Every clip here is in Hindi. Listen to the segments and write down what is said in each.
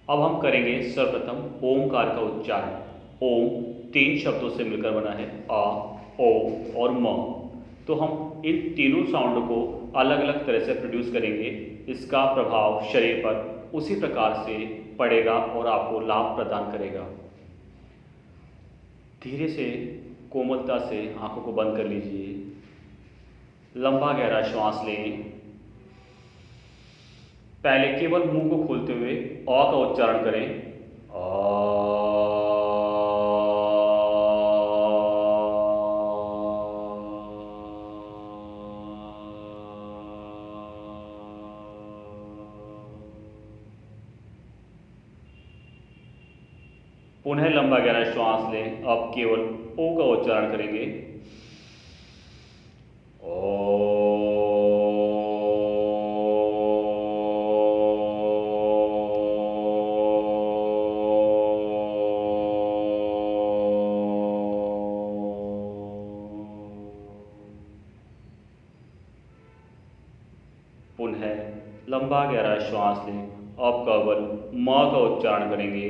अब हम करेंगे सर्वप्रथम ओमकार का उच्चारण। ओम 3 शब्दों से मिलकर बना है, आ, ओ और म। तो हम इन तीनों साउंड को अलग अलग तरह से प्रोड्यूस करेंगे। इसका प्रभाव शरीर पर उसी प्रकार से पड़ेगा और आपको लाभ प्रदान करेगा। धीरे से, कोमलता से आंखों को बंद कर लीजिए। लंबा गहरा श्वास लें। पहले केवल मुंह को खोलते हुए अ का उच्चारण करें। अ। पुनः लंबा गहरा श्वास लें। अब केवल ओ का उच्चारण करेंगे। पुनः लंबा गहरा श्वास लें। अब केवल म का उच्चारण करेंगे।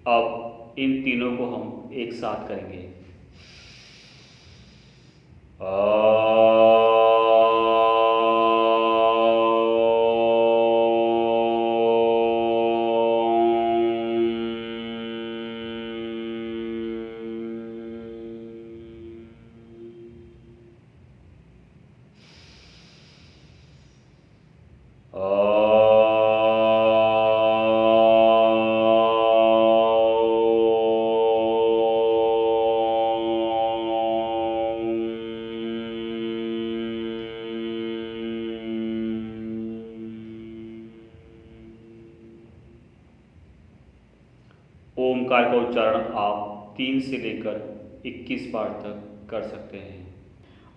अब इन तीनों को हम एक साथ करेंगे। ओमकार का उच्चारण आप 3 से लेकर 21 बार तक कर सकते हैं।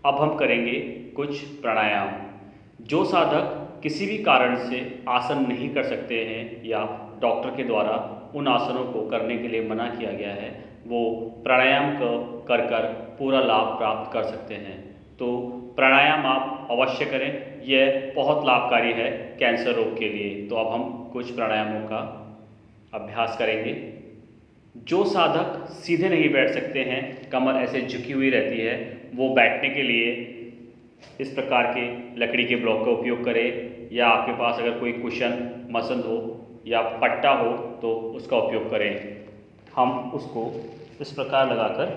अब हम करेंगे कुछ प्राणायाम। जो साधक किसी भी कारण से आसन नहीं कर सकते हैं या डॉक्टर के द्वारा उन आसनों को करने के लिए मना किया गया है, वो प्राणायाम को कर कर पूरा लाभ प्राप्त कर सकते हैं। तो प्राणायाम आप अवश्य करें, यह बहुत लाभकारी है कैंसर रोग के लिए। तो अब हम कुछ प्राणायामों का अभ्यास करेंगे। जो साधक सीधे नहीं बैठ सकते हैं, कमर ऐसे झुकी हुई रहती है, वो बैठने के लिए इस प्रकार के लकड़ी के ब्लॉक का उपयोग करें, या आपके पास अगर कोई कुशन मसंद हो या पट्टा हो तो उसका उपयोग करें। हम उसको इस प्रकार लगाकर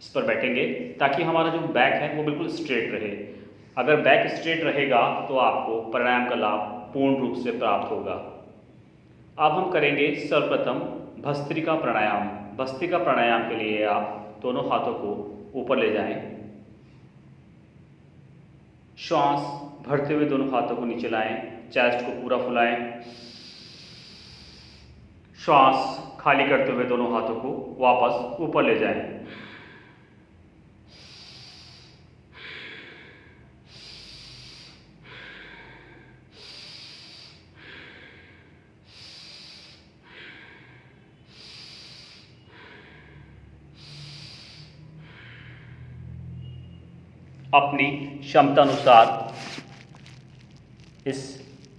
इस पर बैठेंगे ताकि हमारा जो बैक है वो बिल्कुल स्ट्रेट रहे। अगर बैक स्ट्रेट रहेगा तो आपको प्राणायाम का लाभ पूर्ण रूप से प्राप्त होगा। अब हम करेंगे सर्वप्रथम भस्त्रिका प्राणायाम। भस्त्रिका प्राणायाम के लिए आप दोनों हाथों को ऊपर ले जाएं। श्वास भरते हुए दोनों हाथों को नीचे लाएं, चेस्ट को पूरा फुलाएं। श्वास खाली करते हुए दोनों हाथों को वापस ऊपर ले जाएं। अपनी क्षमता अनुसार इस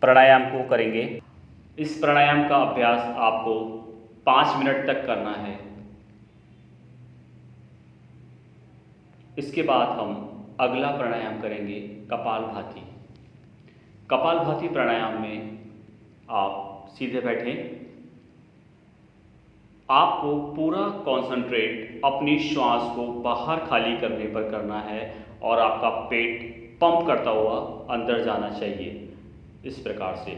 प्राणायाम को करेंगे। इस प्राणायाम का अभ्यास आपको 5 मिनट तक करना है। इसके बाद हम अगला प्राणायाम करेंगे कपालभाति। कपालभाति प्राणायाम में आप सीधे बैठें। आपको पूरा कंसंट्रेट अपनी श्वास को बाहर खाली करने पर करना है और आपका पेट पंप करता हुआ अंदर जाना चाहिए, इस प्रकार से।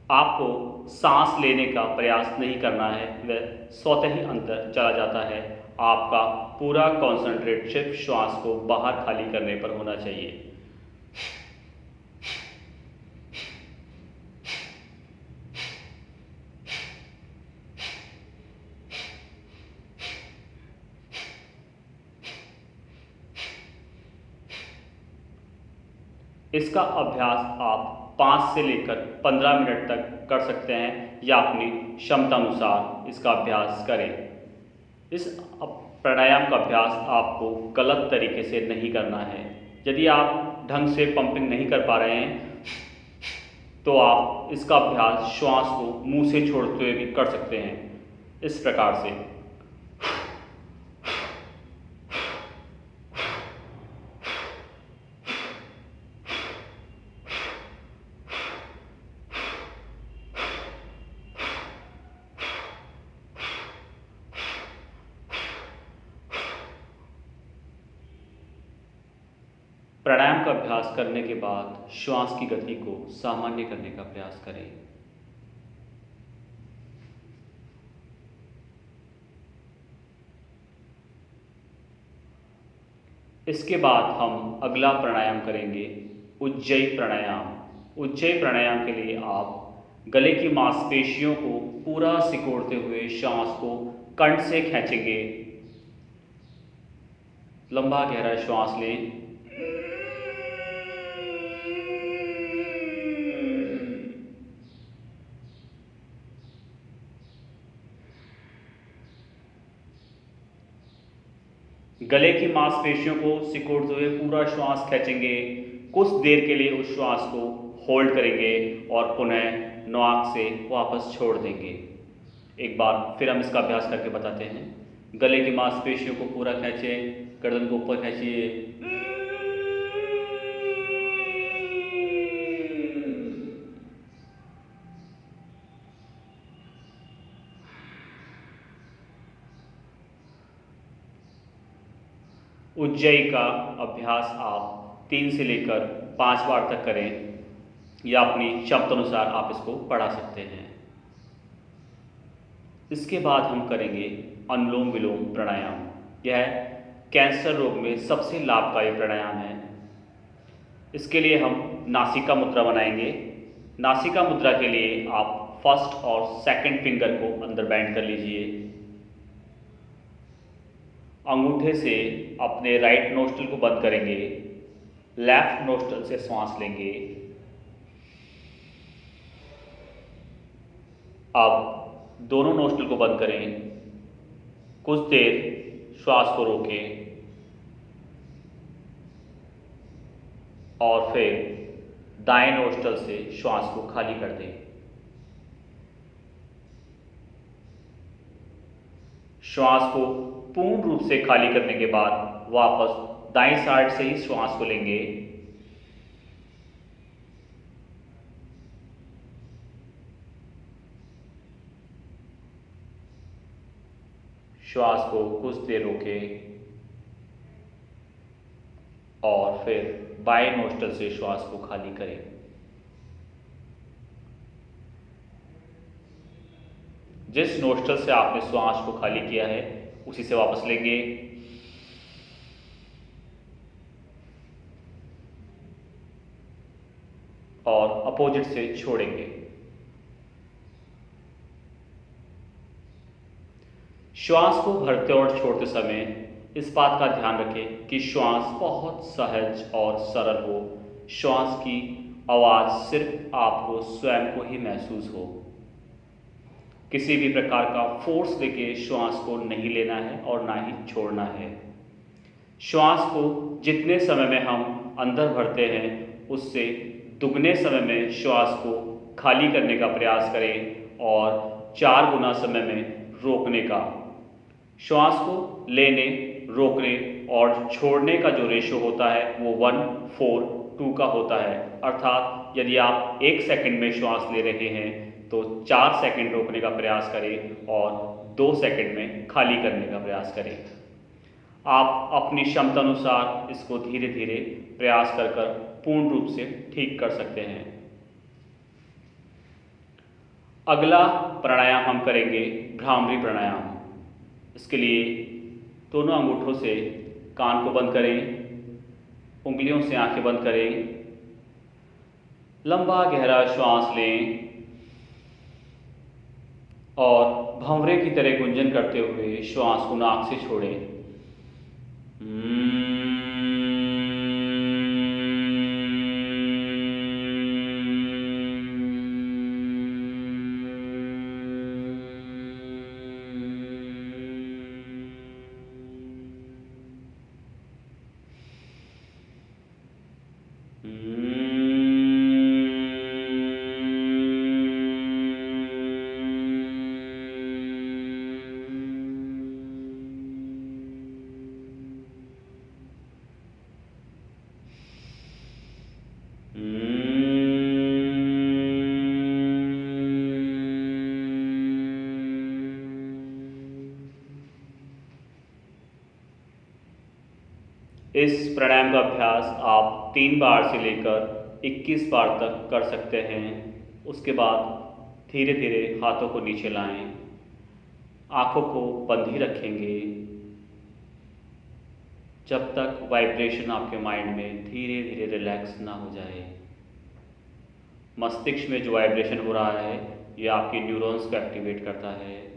आपको सांस लेने का प्रयास नहीं करना है, वह स्वतः ही अंदर चला जाता है। आपका पूरा कंसंट्रेट सिर्फ श्वास को बाहर खाली करने पर होना चाहिए। इसका अभ्यास आप 5 से लेकर 15 मिनट तक कर सकते हैं या अपनी क्षमता अनुसार इसका अभ्यास करें। इस प्राणायाम का अभ्यास आपको गलत तरीके से नहीं करना है। यदि आप ढंग से पंपिंग नहीं कर पा रहे हैं तो आप इसका अभ्यास श्वास को मुंह से छोड़ते हुए भी कर सकते हैं, इस प्रकार से। प्राणायाम का अभ्यास करने के बाद श्वास की गति को सामान्य करने का प्रयास करें। इसके बाद हम अगला प्राणायाम करेंगे, उज्जयी प्राणायाम। उज्जयी प्राणायाम के लिए आप गले की मांसपेशियों को पूरा सिकोड़ते हुए श्वास को कंठ से खींचेंगे। लंबा गहरा श्वास लें। गले की मांसपेशियों को सिकोड़ते हुए पूरा श्वास खींचेंगे। कुछ देर के लिए उस श्वास को होल्ड करेंगे और पुनः नाक से वापस छोड़ देंगे। एक बार फिर हम इसका अभ्यास करके बताते हैं। गले की मांसपेशियों को पूरा खींचें, गर्दन को ऊपर खींचिए। उज्जयी का अभ्यास आप 3 से लेकर 5 बार तक करें या अपनी क्षमता अनुसार आप इसको बढ़ा सकते हैं। इसके बाद हम करेंगे अनुलोम विलोम प्राणायाम। यह कैंसर रोग में सबसे लाभकारी प्राणायाम है। इसके लिए हम नासिका मुद्रा बनाएंगे। नासिका मुद्रा के लिए आप फर्स्ट और सेकंड फिंगर को अंदर बैंड कर लीजिए। अंगूठे से अपने राइट नोस्ट्रल को बंद करेंगे, लेफ्ट नोस्ट्रल से सांस लेंगे। अब दोनों नोस्ट्रल को बंद करें, कुछ देर श्वास को रोकें और फिर दाएं नोस्ट्रल से श्वास को खाली कर दें। श्वास को पूर्ण रूप से खाली करने के बाद वापस दाईं साइड से ही श्वास को लेंगे। श्वास को कुछ देर रोकें और फिर बाएं नोस्ट्रल से श्वास को खाली करें। जिस नोस्ट्रल से आपने श्वास को खाली किया है उसी से वापस लेंगे। और अपोजिट से छोड़ेंगे। श्वास को भरते और छोड़ते समय इस बात का ध्यान रखें कि श्वास बहुत सहज और सरल हो। श्वास की आवाज़ सिर्फ आपको स्वयं को ही महसूस हो। किसी भी प्रकार का फोर्स देके श्वास को नहीं लेना है और ना ही छोड़ना है। श्वास को जितने समय में हम अंदर भरते हैं उससे दुगने समय में श्वास को खाली करने का प्रयास करें और 4 गुना समय में रोकने का। श्वास को लेने, रोकने और छोड़ने का जो रेशो होता है वो 1:4:2 का होता है। अर्थात यदि आप 1 सेकंड में श्वास ले रहे हैं तो 4 सेकंड रोकने का प्रयास करें और 2 सेकंड में खाली करने का प्रयास करें। आप अपनी क्षमता अनुसार इसको धीरे धीरे प्रयास कर पूर्ण रूप से ठीक कर सकते हैं। अगला प्राणायाम हम करेंगे भ्रामरी प्राणायाम। इसके लिए दोनों अंगूठों से कान को बंद करें, उंगलियों से आंखें बंद करें, लंबा गहरा श्वास लें और भंवरे की तरह गुंजन करते हुए श्वास को नाक से छोड़ें। इस प्राणायाम का अभ्यास आप 3 बार से लेकर 21 बार तक कर सकते हैं। उसके बाद धीरे धीरे हाथों को नीचे लाएं, आँखों को बंद ही रखेंगे जब तक वाइब्रेशन आपके माइंड में धीरे धीरे रिलैक्स ना हो जाए। मस्तिष्क में जो वाइब्रेशन हो रहा है ये आपके न्यूरॉन्स को एक्टिवेट करता है।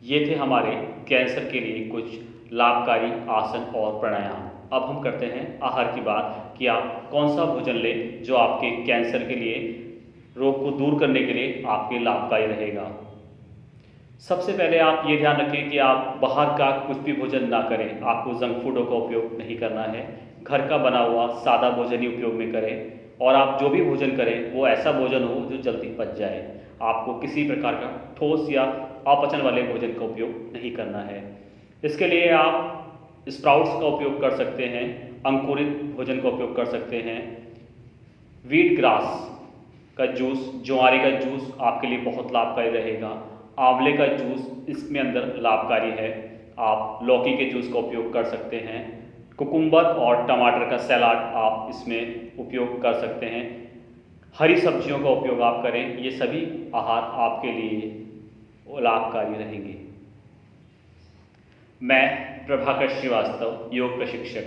ये थे हमारे कैंसर के लिए कुछ लाभकारी आसन और प्राणायाम। अब हम करते हैं आहार की बात कि आप कौन सा भोजन लें जो आपके कैंसर के लिए, रोग को दूर करने के लिए आपके लाभकारी रहेगा। सबसे पहले आप ये ध्यान रखें कि आप बाहर का कुछ भी भोजन ना करें। आपको जंक फूडों का उपयोग नहीं करना है, घर का बना हुआ सादा भोजन ही उपयोग में करें। और आप जो भी भोजन करें वो ऐसा भोजन हो जो जल्दी पच जाए। आपको किसी प्रकार का ठोस या अपचन वाले भोजन का उपयोग नहीं करना है। इसके लिए आप स्प्राउट्स का उपयोग कर सकते हैं, अंकुरित भोजन का उपयोग कर सकते हैं। व्हीट ग्रास का जूस, ज्वारे का जूस आपके लिए बहुत लाभकारी रहेगा। आंवले का जूस इसमें अंदर लाभकारी है। आप लौकी के जूस का उपयोग कर सकते हैं। कुकुम्बर और टमाटर का सलाद आप इसमें उपयोग कर सकते हैं। हरी सब्जियों का उपयोग आप करें। ये सभी आहार आपके लिए लाभकारी रहेंगे। मैं प्रभाकर श्रीवास्तव, योग प्रशिक्षक।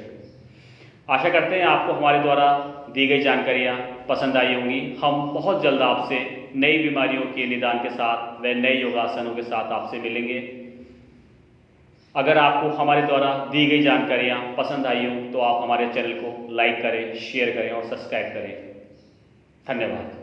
आशा करते हैं आपको हमारे द्वारा दी गई जानकारियाँ पसंद आई होंगी। हम बहुत जल्द आपसे नई बीमारियों के निदान के साथ व नए योगासनों के साथ आपसे मिलेंगे। अगर आपको हमारे द्वारा दी गई जानकारियाँ पसंद आई हो तो आप हमारे चैनल को लाइक करें, शेयर करें और सब्सक्राइब करें। धन्यवाद।